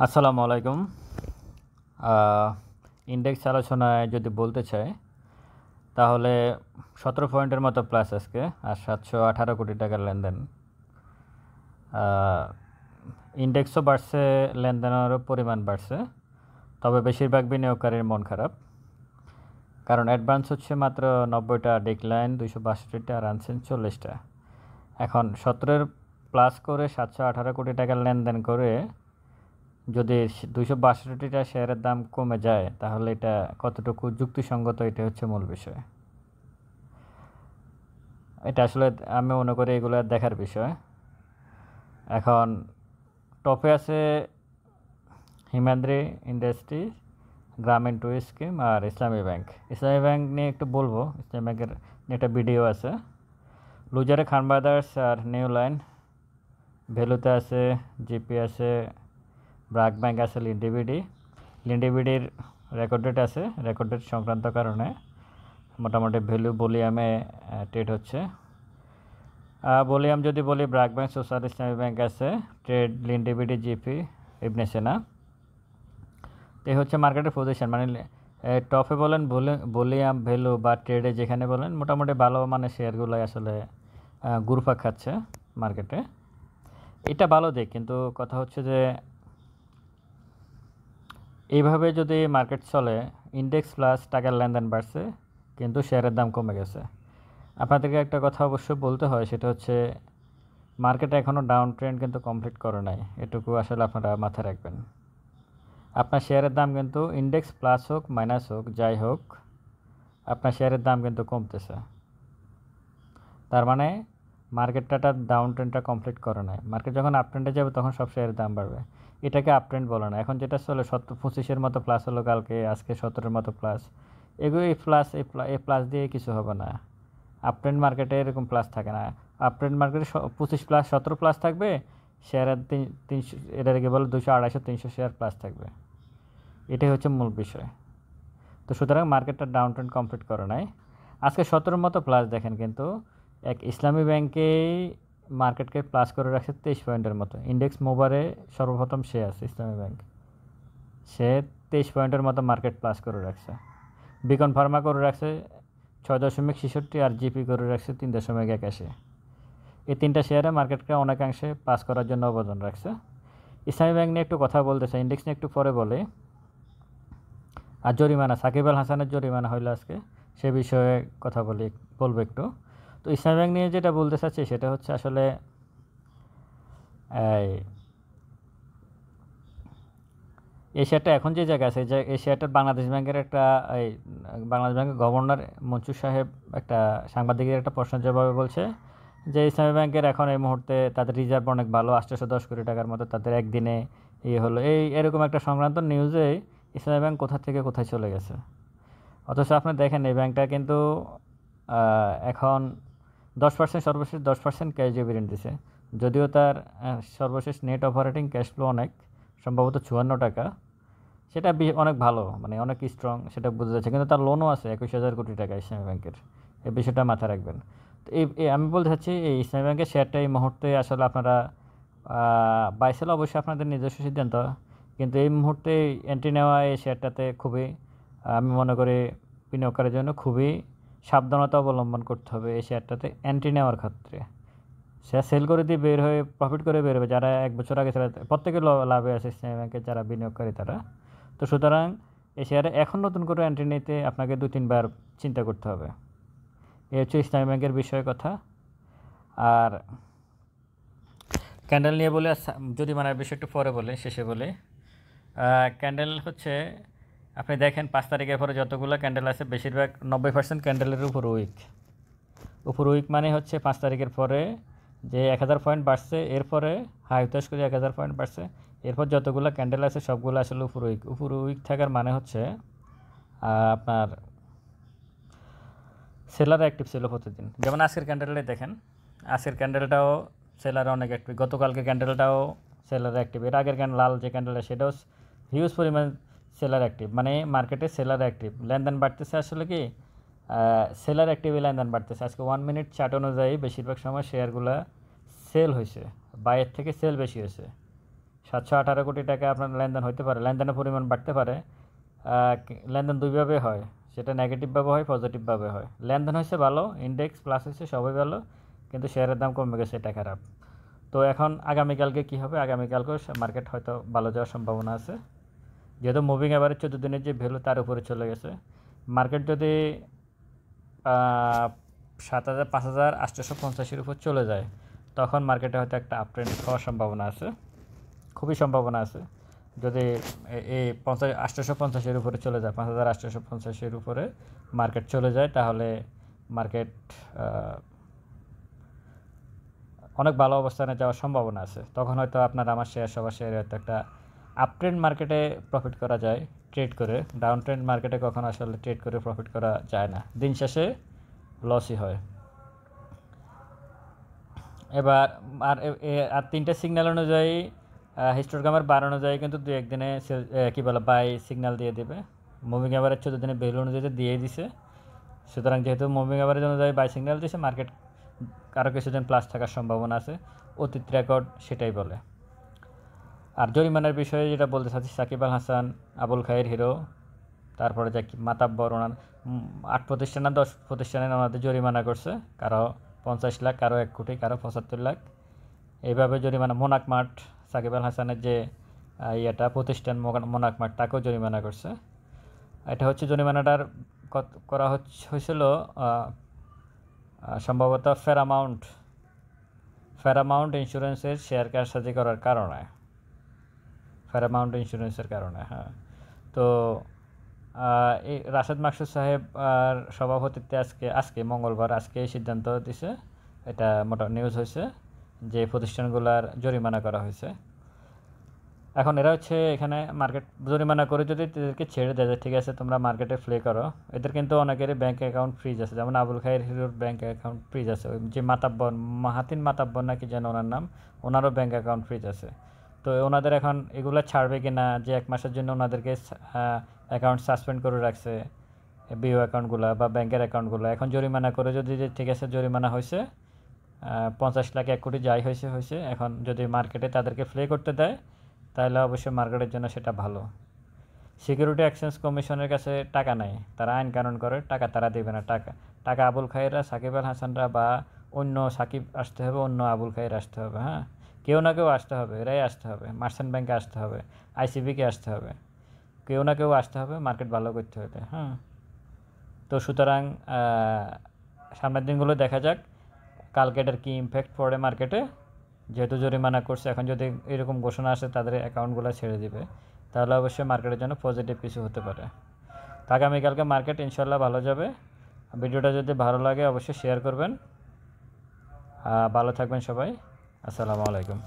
আসসালামু আলাইকুম। ইন্ডেক্স আলোচনায় যদি বলতে চাই তাহলে 17 পয়েন্টের মতো প্লাস আজকে আর 718 কোটি টাকার লেনদেন। ইন্ডেক্সও বাড়ছে, লেনদেনেরও পরিমাণ বাড়ছে, তবে বেশিরভাগ বিনিয়োগকারীর মন খারাপ, কারণ অ্যাডভান্স হচ্ছে মাত্র 90টা, ডিক্লাইন 262টা, আর আনসেন 40টা। এখন 17 প্লাস করে 718 কোটি টাকার লেনদেন করে যদি 262টা শেয়ারের দাম কমে যায় তাহলে এটা কতটুকু যুক্তিসঙ্গত, এটা হচ্ছে মূল বিষয়। এটা আসলে আমি মনে করি এগুলো দেখার বিষয়। এখন টপে আছে হিমাদ্রি ইন্ডাস্ট্রি, গ্রামীণ টু স্কিম আর ইসলামী ব্যাংক। ইসলামী ব্যাংক নিয়ে একটু বলবো, ইসলামী ব্যাংকের নিয়ে একটা ভিডিও আছে। লুজারে খান ব্রাদার্স আর নিউ লাইন, ভ্যালুতে আছে জিপি, আছে ব্রাক ব্যাংক, আছে লিন্ডিবিডির রেকর্ড ডেট আছে, রেকর্ড ডেট সংক্রান্ত কারণে মোটামুটি ভ্যালু ভলিউমে ট্রেড হচ্ছে। ভলিউম যদি বলি, ব্রাক ব্যাংক, সোশ্যাল ইসলামী ব্যাংক আছে ট্রেড, লিন্ডিবিডি, জিপি, ইবনে সিনা। এই হচ্ছে মার্কেটের পজিশন, মানে টপে বলেন ভলিউম, ভ্যালু বা ট্রেডে যেখানে বলেন মোটামুটি ভালো মানে শেয়ারগুলোই আসলে ঘুরপাক খাচ্ছে মার্কেটে। এটা ভালো দিক, কিন্তু কথা হচ্ছে যে এইভাবে যদি মার্কেট চলে, ইন্ডেক্স প্লাস টাকার লেনদেন বাড়ছে কিন্তু শেয়ারের দাম কমে গেছে। আপনাদেরকে একটা কথা অবশ্যই বলতে হয়, সেটা হচ্ছে মার্কেট এখনও ডাউন ট্রেন্ড কিন্তু কমপ্লিট করে নাই, এটুকু আসলে আপনারা মাথায় রাখবেন। আপনার শেয়ারের দাম কিন্তু ইন্ডেক্স প্লাস হোক মাইনাস হোক যাই হোক, আপনার শেয়ারের দাম কিন্তু কমতেছে। তার মানে মার্কেটটা ডাউন ট্রেন্ডটা কমপ্লিট করে নাই। মার্কেট যখন আপ ট্রেন্ডে যাবে তখন সব শেয়ারের দাম বাড়বে। এটাকে আপ ট্রেন্ড বলে না। এখন যেটা চলে 25-এর মতো প্লাস হলো কালকে, আজকে 17-এর মতো প্লাস, এগুলো এই প্লাস দিয়ে কিছু হবে না। আপ ট্রেন্ড মার্কেটে এরকম প্লাস থাকে না। আপ ট্রেন্ড মার্কেটে 25 প্লাস 17 প্লাস থাকবে, শেয়ারের 300, এটাকে বলে 200, 250, 300 শেয়ার প্লাস থাকবে। এটাই হচ্ছে মূল বিষয়। তো সুতরাং মার্কেটটা ডাউন ট্রেন্ড কমপ্লিট করে নাই। আজকে 17-এর মতো প্লাস দেখেন, কিন্তু এক ইসলামী ব্যাংকেই মার্কেটকে প্লাস করে রাখছে 23 পয়েন্টের মতো। ইন্ডেক্স মোবারে সর্বপ্রথম সে আছে ইসলামী ব্যাংক, সে 23 পয়েন্টের মতো মার্কেট প্লাস করে রাখছে। বিকন ফার্মা করে রাখছে 6.66, আর জিপি করে রাখছে 3.81। এই তিনটা শেয়ারে মার্কেটকে অনেকাংশে পাস করার জন্য অবদান রাখছে। ইসলামী ব্যাংক নিয়ে একটু কথা বলতে চাই, ইন্ডেক্স নিয়ে একটু পরে বলে। আর জরিমানা, সাকিব আল হাসানের জরিমানা হইলো আজকে, সে বিষয়ে কথা বলবো একটু। তো ইসলামী ব্যাংক নিয়ে যেটা বলতে চাচ্ছি সেটা হচ্ছে আসলে এই শেয়ারটা এখন যে জায়গায় আছে, যে এই শেয়ারটা বাংলাদেশ ব্যাংকের একটা, এই বাংলাদেশ ব্যাংকের গভর্নর মনসুর সাহেব একটা সাংবাদিকের একটা প্রশ্নের জবাবে বলছে যে ইসলামী ব্যাংকের এখন এই মুহূর্তে তাদের রিজার্ভ অনেক ভালো, 810 কোটি টাকার মতো তাদের একদিনে হলো, এরকম একটা সংক্রান্ত নিউজে ইসলামী ব্যাংক কোথা থেকে কোথায় চলে গেছে। অথচ আপনি দেখেন এই ব্যাংকটা কিন্তু এখন 10%, সর্বশেষ 10% ক্যাশ ডিভিডেন্ড দিছে। যদিও তার সর্বশেষ নেট অপারেটিং ক্যাশ ফ্লো অনেক সম্ভবত 54 টাকা, সেটা অনেক ভালো, মানে অনেক স্ট্রং, সেটা বোঝা যাচ্ছে। কিন্তু তার লোনও আছে 21,000 কোটি টাকা ইসলামী ব্যাংকের, এই বিষয়টা মাথায় রাখবেন। তো আমি বলতে চাচ্ছি এই ইসলামী ব্যাংকের শেয়ারটা এই মুহূর্তে আসলে আপনারা বাইসেল অবশ্যই আপনাদের নিজস্ব সিদ্ধান্ত, কিন্তু এই মুহূর্তে এন্ট্রি নেওয়া এই শেয়ারটাতে খুবই, আমি মনে করি বিনিয়োগকারীর জন্য খুবই সাবধানতা অবলম্বন করতে হবে এই শেয়ারটাতে এন্ট্রি নেওয়ার ক্ষেত্রে। শেয়ার সেল করে দিয়ে বের হয়ে প্রফিট করে বের হবে যারা 1 বছর আগে প্রত্যেকে লাভে আছে ইসলামী ব্যাংকের যারা বিনিয়োগকারী তারা। তো সুতরাং এই শেয়ারে এখন নতুন করে এন্ট্রি নিতে আপনাকে 2-3 বার চিন্তা করতে হবে। এই হচ্ছে ইসলামী ব্যাংকের বিষয়ে কথা। আর ক্যান্ডেল নিয়ে বলে, যদি মানে বিষয় একটু পরে বলে, শেষে বলে। ক্যান্ডেল হচ্ছে আপনি দেখেন 5 তারিখের পরে যতগুলো ক্যান্ডেল আছে বেশিরভাগ 90% ক্যান্ডেলের উপর উইক মানে হচ্ছে 5 তারিখের পরে যে 1000 পয়েন্ট বাড়ছে, এরপরে হাই উতাস করে 1000 পয়েন্ট বাড়ছে, এরপর যতগুলো ক্যান্ডেল আছে সবগুলো আসলে উপর উইক থাকার মানে হচ্ছে আপনার সেলার অ্যাক্টিভ ছিল প্রতিদিন। যেমন আজকের ক্যান্ডেলটাই দেখেন, আজকের ক্যান্ডেলটাও সেলার অনেক অ্যাক্টিভ, গতকালকে ক্যান্ডেলটাও সেলার অ্যাক্টিভ, এর আগের লাল যে ক্যান্ডেলটা সেটাও হিউজ পরিমাণ সেলার অ্যাক্টিভ, মানে মার্কেটে সেলার অ্যাক্টিভ, লেনদেন বাড়তেছে আসলে কি সেলার অ্যাক্টিভে লেনদেন বাড়তেছে। আজকে 1 মিনিট চার্ট অনুযায়ী বেশিরভাগ সময় শেয়ারগুলো সেল হয়েছে, বাইয়ের থেকে সেল বেশি হয়েছে। 718 কোটি টাকা আপনার লেনদেন হতে পারে, লেনদেনের পরিমাণ বাড়তে পারে। লেনদেন দুইভাবে হয়, সেটা নেগেটিভভাবে হয়, পজিটিভভাবে হয়। লেনদেন হয়েছে ভালো, ইন্ডেক্স প্লাস হয়েছে, সবই ভালো, কিন্তু শেয়ারের দাম কমে গেছে, এটা খারাপ। তো এখন আগামীকালকে কী হবে? আগামীকালকেও মার্কেট হয়তো ভালো যাওয়ার সম্ভাবনা আছে, যেহেতু মুভিং এভারেজ 14 দিনের যে ভ্যালু তার উপরে চলে গেছে। মার্কেট যদি 5,850-এর উপর চলে যায়, তখন মার্কেটে হয়তো একটা আপট্রেন্ড হওয়ার সম্ভাবনা আছে, খুবই সম্ভাবনা আছে। যদি এই 850-এর উপরে চলে যায়, 5,850-এর উপরে মার্কেট চলে যায়, তাহলে মার্কেট অনেক ভালো অবস্থানে যাওয়ার সম্ভাবনা আছে। তখন হয়তো আপনার আমার শেয়ার, সবার শেয়ারে হয়তো একটা আপট্রেন্ড মার্কেটে প্রফিট করা যায় ট্রেড করে। ডাউন ট্রেন্ড মার্কেটে কখনো আসলে ট্রেড করে প্রফিট করা যায় না, দিন শেষে লসই হয়। এবার আর 3টে সিগন্যাল অনুযায়ী, হিস্টোগ্রামের বার অনুযায়ী কিন্তু 2-1 দিনে কী বলে বাই সিগন্যাল দিয়ে দেবে। মুভিং অ্যাভারেজ 14 দিনের ভ্যালু অনুযায়ী দিয়েই দিছে। সুতরাং যেহেতু মুভিং অ্যাভারেজ অনুযায়ী বাই সিগন্যাল দিয়েছে, মার্কেট কারো কিছুদিন প্লাস থাকার সম্ভাবনা আছে, অতীত রেকর্ড সেটাই বলে। আর জরিমানার বিষয়ে যেটা বলতে চাচ্ছি, সাকিব আল হাসান, আবুল খায়ের হিরো, তারপরে যে মাতাব্বর, ওনার 8 প্রতিষ্ঠান না 10 প্রতিষ্ঠানে ওনাদের জরিমানা করছে, কারো 50 লাখ, কারো 1 কোটি, কারো 75 লাখ, এইভাবে জরিমানা। মোনাক মার্ট, সাকিব আল হাসানের যে প্রতিষ্ঠান মোনাক মার্ট, তাকেও জরিমানা করছে। এটা হচ্ছে জরিমানাটার করা হয়েছিল সম্ভবত ফেরামাউন্ট ইন্স্যুরেন্সের শেয়ার কারসাজি করার কারণে, ফেরামাউন্ট ইন্স্যুরেন্সের কারণে। হ্যাঁ, তো এই রাশেদ মাকসুদ সাহেব আর সভাপতিত্বে আজকে মঙ্গলবার এই সিদ্ধান্ত দিছে। এটা মোটা নিউজ হয়েছে যে প্রতিষ্ঠানগুলার জরিমানা করা হয়েছে। এখন এরা হচ্ছে এখানে মার্কেট জরিমানা করে যদি এদেরকে ছেড়ে দেয়, ঠিক আছে তোমরা মার্কেটে প্লে করো, এদের কিন্তু অনেকেরই ব্যাঙ্ক অ্যাকাউন্ট ফ্রিজ আছে, যেমন আবুল খায়ের হিরোর ব্যাঙ্ক অ্যাকাউন্ট ফ্রিজ আছে, ওই যে মাহাতিন মাতাব্বর নাকি যেন ওনার নাম, ওনারও ব্যাঙ্ক অ্যাকাউন্ট ফ্রিজ আছে। তো ওনাদের এখন এগুলো ছাড়বে কি না, যে 1 মাসের জন্য ওনাদেরকে অ্যাকাউন্ট সাসপেন্ড করে রাখছে, বিও অ্যাকাউন্টগুলো বা ব্যাংকের অ্যাকাউন্টগুলো, এখন জরিমানা করে যদি যে ঠিক আছে জরিমানা হয়েছে 50 লাখ 1 কোটি যাই হয়েছে, এখন যদি মার্কেটে তাদেরকে প্লে করতে দেয়, তাহলে অবশ্যই মার্কেটের জন্য সেটা ভালো। সিকিউরিটি এক্সচেঞ্জ কমিশনের কাছে টাকা নাই, তারা আইন কানুন করে, টাকা তারা দেবে না। টাকা আবুল খায়েররা, সাকিব আল হাসানরা বা অন্য সাকিব আসতে হবে, অন্য আবুল খায়ের আসতে হবে। হ্যাঁ, কেউ না কেউ আসতে হবে, এরাই আসতে হবে, মার্চেন্ট ব্যাংকে আসতে হবে, আইসিবিকে আসতে হবে, কেউ না কেউ আসতে হবে মার্কেট ভালো করতে হবে। হ্যাঁ, তো সুতরাং সামনের দিনগুলো দেখা যাক কালকে এটার কী ইম্প্যাক্ট পড়ে মার্কেটে। যেহেতু জরিমানা করছে, এখন যদি এরকম ঘোষণা আসে তাদের অ্যাকাউন্টগুলো ছেড়ে দিবে, তাহলে অবশ্যই মার্কেটের জন্য পজিটিভ কিছু হতে পারে। তো আগামীকালকে মার্কেট ইনশাল্লাহ ভালো যাবে। ভিডিওটা যদি ভালো লাগে অবশ্যই শেয়ার করবেন। ভালো থাকবেন সবাই। আসসালামু আলাইকুম।